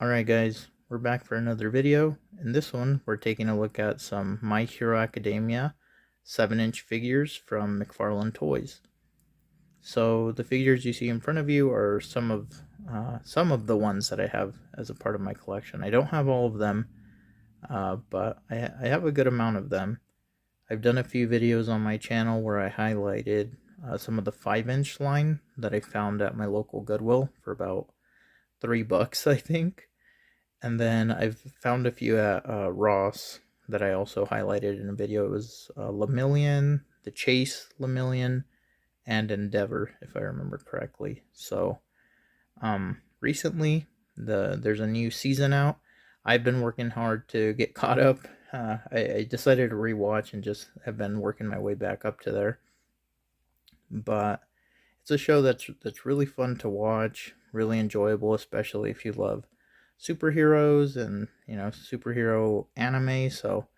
Alright guys, we're back for another video. In this one, we're taking a look at some My Hero Academia 7-inch figures from McFarlane Toys. So the figures you see in front of you are some of the ones that I have as a part of my collection. I don't have all of them, but I have a good amount of them. I've done a few videos on my channel where I highlighted some of the 5-inch line that I found at my local Goodwill for about $3, I think. And then I've found a few at Ross that I also highlighted in a video. It was Lemillion, the Chase Lemillion, and Endeavor, if I remember correctly. So recently, there's a new season out. I've been working hard to get caught up. I decided to rewatch and just have been working my way back up to there. But it's a show that's really fun to watch, really enjoyable, especially if you love superheroes and superhero anime. So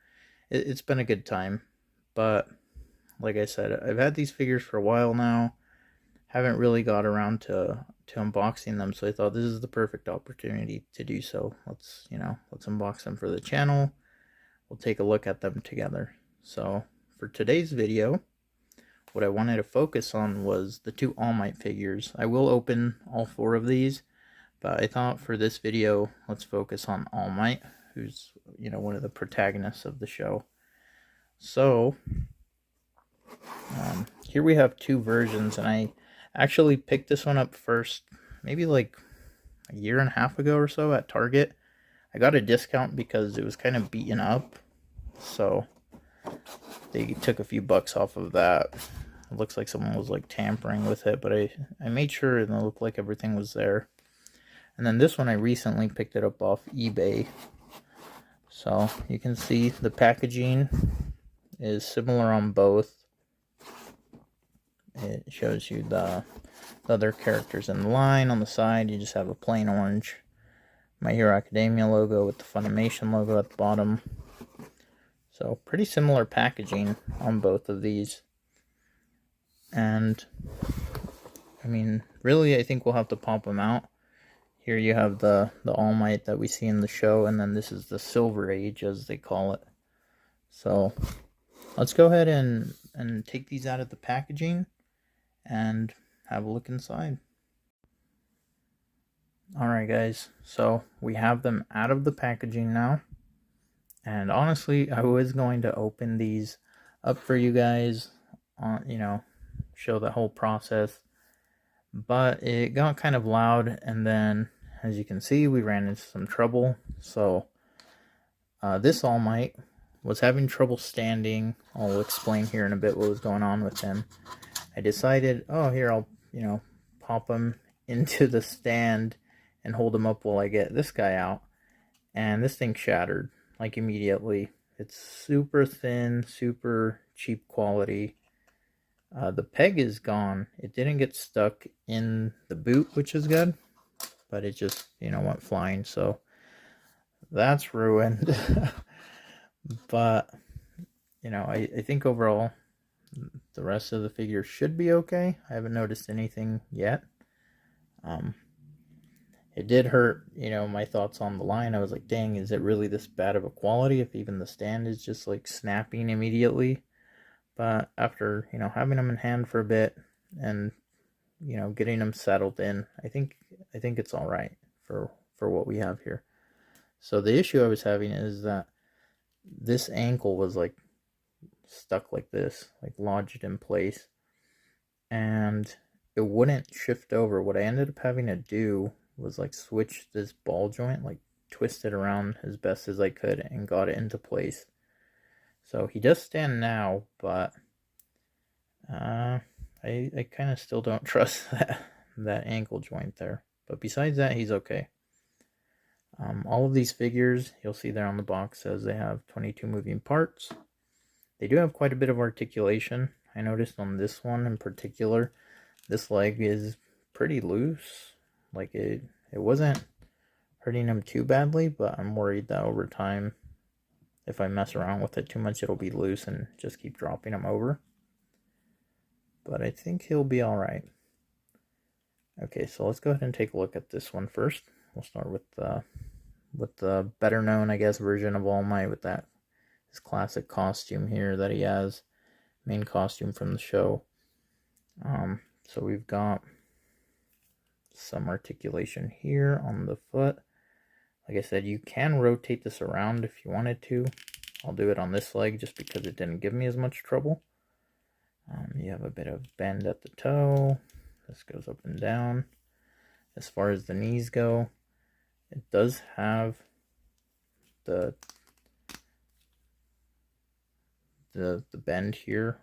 it's been a good time. But like I said, I've had these figures for a while now, haven't really got around to unboxing them, so I thought this is the perfect opportunity to do so. Let's unbox them for the channel. We'll take a look at them together. So for today's video, what I wanted to focus on was the two All Might figures. I will open all 4 of these, but I thought for this video, let's focus on All Might, who's, one of the protagonists of the show. So, here we have 2 versions, and I actually picked this one up first, maybe like a year and a half ago or so at Target. I got a discount because it was kind of beaten up, so they took a few bucks off of that. It looks like someone was like tampering with it, but I made sure and it looked like everything was there. And then this one, I recently picked it up off eBay. So you can see the packaging is similar on both. It shows you the other characters in the line. On the side, you just have a plain orange My Hero Academia logo with the Funimation logo at the bottom. So pretty similar packaging on both of these. And I mean, really, I think we'll have to pop them out. Here you have the All Might that we see in the show, and then this is the Silver Age, as they call it. So let's go ahead and take these out of the packaging and have a look inside. Alright guys, so we have them out of the packaging now. And honestly, I was going to open these up for you guys, show the whole process. But it got kind of loud, and then, as you can see, we ran into some trouble. So this All Might was having trouble standing. I'll explain here in a bit what was going on with him. I decided, oh, here, I'll, pop him into the stand and hold him up while I get this guy out. And this thing shattered, like, immediately. It's super thin, super cheap quality. The peg is gone. It didn't get stuck in the boot, which is good, but it just, went flying, so that's ruined. But, I think overall, the rest of the figure should be okay. I haven't noticed anything yet. It did hurt, my thoughts on the line. I was like, dang, is it really this bad of a quality if even the stand is just, like, snapping immediately? But after, having them in hand for a bit and, getting them settled in, I think it's all right for what we have here. So the issue I was having is that this ankle was like stuck like this, like lodged in place, and it wouldn't shift over. What I ended up having to do was like switch this ball joint, like twist it around as best as I could and got it into place. So he does stand now, but I kind of still don't trust that ankle joint there. But besides that, he's okay. All of these figures, you'll see there on the box, says they have 22 moving parts. They do have quite a bit of articulation. I noticed on this one in particular, this leg is pretty loose. Like it wasn't hurting him too badly, but I'm worried that over time, if I mess around with it too much, it'll be loose and just keep dropping him over. But I think he'll be alright. Okay, so let's go ahead and take a look at this one first. We'll start with the with the better known, I guess, version of All Might with that his classic costume here that he has, main costume from the show. So we've got some articulation here on the foot. Like I said, you can rotate this around if you wanted to. I'll do it on this leg just because it didn't give me as much trouble. You have a bit of bend at the toe. This goes up and down. As far as the knees go, it does have the bend here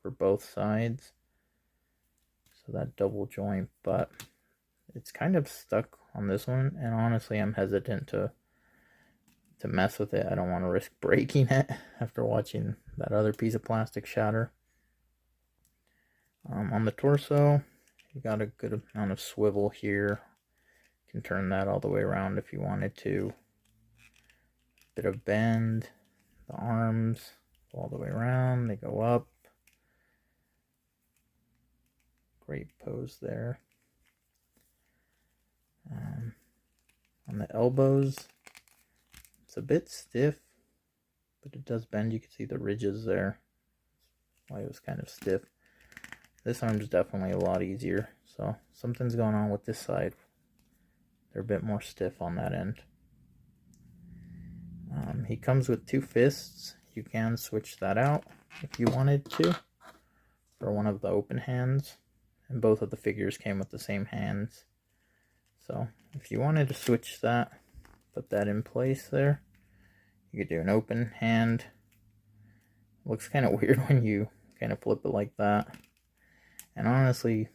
for both sides. So that double joint, but it's kind of stuck on this one, and honestly I'm hesitant to mess with it. I don't want to risk breaking it after watching that other piece of plastic shatter. On the torso, you got a good amount of swivel here. You can turn that all the way around if you wanted to. Bit of bend. The arms go all the way around, they go up. Great pose there. On the elbows, it's a bit stiff, but it does bend. You can see the ridges there. That's why it was kind of stiff. This arm's definitely a lot easier. So something's going on with this side. They're a bit more stiff on that end. He comes with 2 fists. You can switch that out if you wanted to for one of the open hands. And both of the figures came with the same hands. So if you wanted to switch that, put that in place there, you could do an open hand. Looks kind of weird when you kind of flip it like that. And honestly,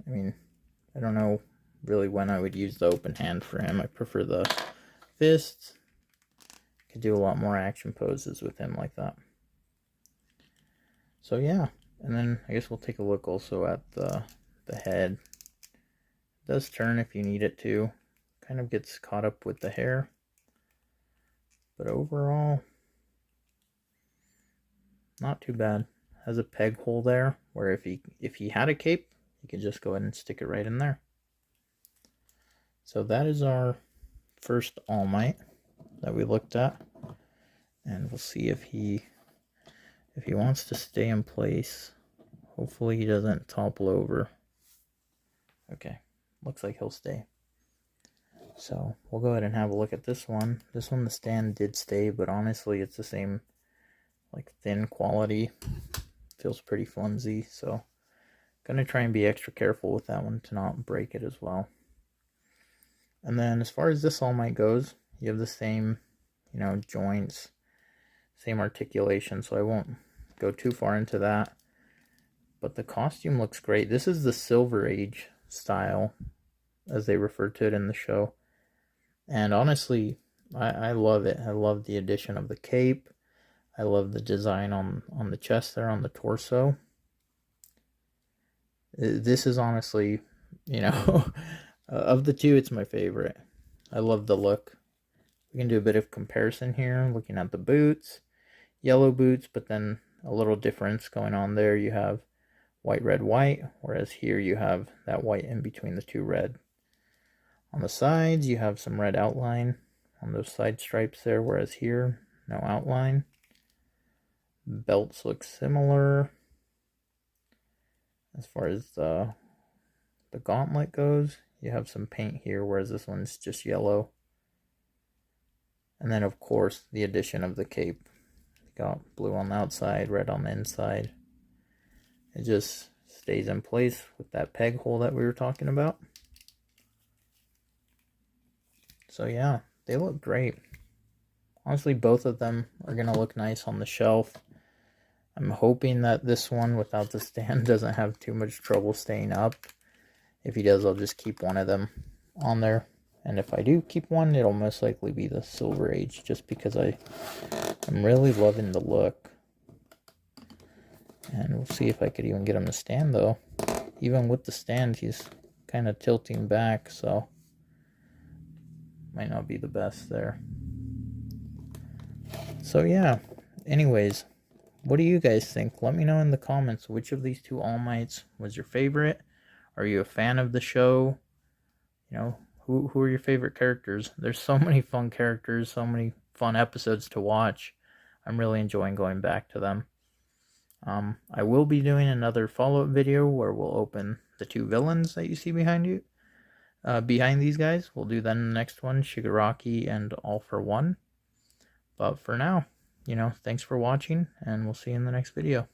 I mean, I don't know really when I would use the open hand for him. I prefer the fists. Could do a lot more action poses with him like that. So yeah, and then I guess we'll take a look also at the head. It does turn if you need it to. Kind of gets caught up with the hair. But overall, not too bad. Has a peg hole there where if he had a cape, you could just go ahead and stick it right in there. So that is our first All Might that we looked at, and we'll see if he wants to stay in place. Hopefully he doesn't topple over. Okay, looks like he'll stay. So we'll go ahead and have a look at this one. This one, the stand did stay, but honestly it's the same like thin quality. Feels pretty flimsy, so gonna try and be extra careful with that one to not break it as well. And then as far as this All Might goes, you have the same, you know, joints, same articulation, so I won't go too far into that. But the costume looks great. This is the Silver Age style, as they refer to it in the show. And honestly, I love it. I love the addition of the cape. I love the design on the chest there, on the torso. This is honestly, you know, of the two, it's my favorite. I love the look. We can do a bit of comparison here, looking at the boots. Yellow boots, but then a little difference going on there. You have white, red, white, whereas here you have that white in between the two red. On the sides, you have some red outline on those side stripes there, whereas here, no outline. Belts look similar. As far as the gauntlet goes, you have some paint here, whereas this one's just yellow. And then, of course, the addition of the cape. You got blue on the outside, red on the inside. It just stays in place with that peg hole that we were talking about. So yeah, they look great. Honestly, both of them are going to look nice on the shelf. I'm hoping that this one without the stand doesn't have too much trouble staying up. If he does, I'll just keep one of them on there. And if I do keep one, it'll most likely be the Silver Age, just because I'm really loving the look. And we'll see if I could even get him to stand, though. Even with the stand, he's kind of tilting back, so might not be the best there. So yeah, anyways, what do you guys think? Let me know in the comments which of these two All Mights was your favorite. Are you a fan of the show? You know, who are your favorite characters? There's so many fun characters, so many fun episodes to watch. I'm really enjoying going back to them. I will be doing another follow-up video where we'll open the 2 villains that you see behind you. Behind these guys. We'll do that in the next one, Shigaraki and All for One. But for now, thanks for watching, and we'll see you in the next video.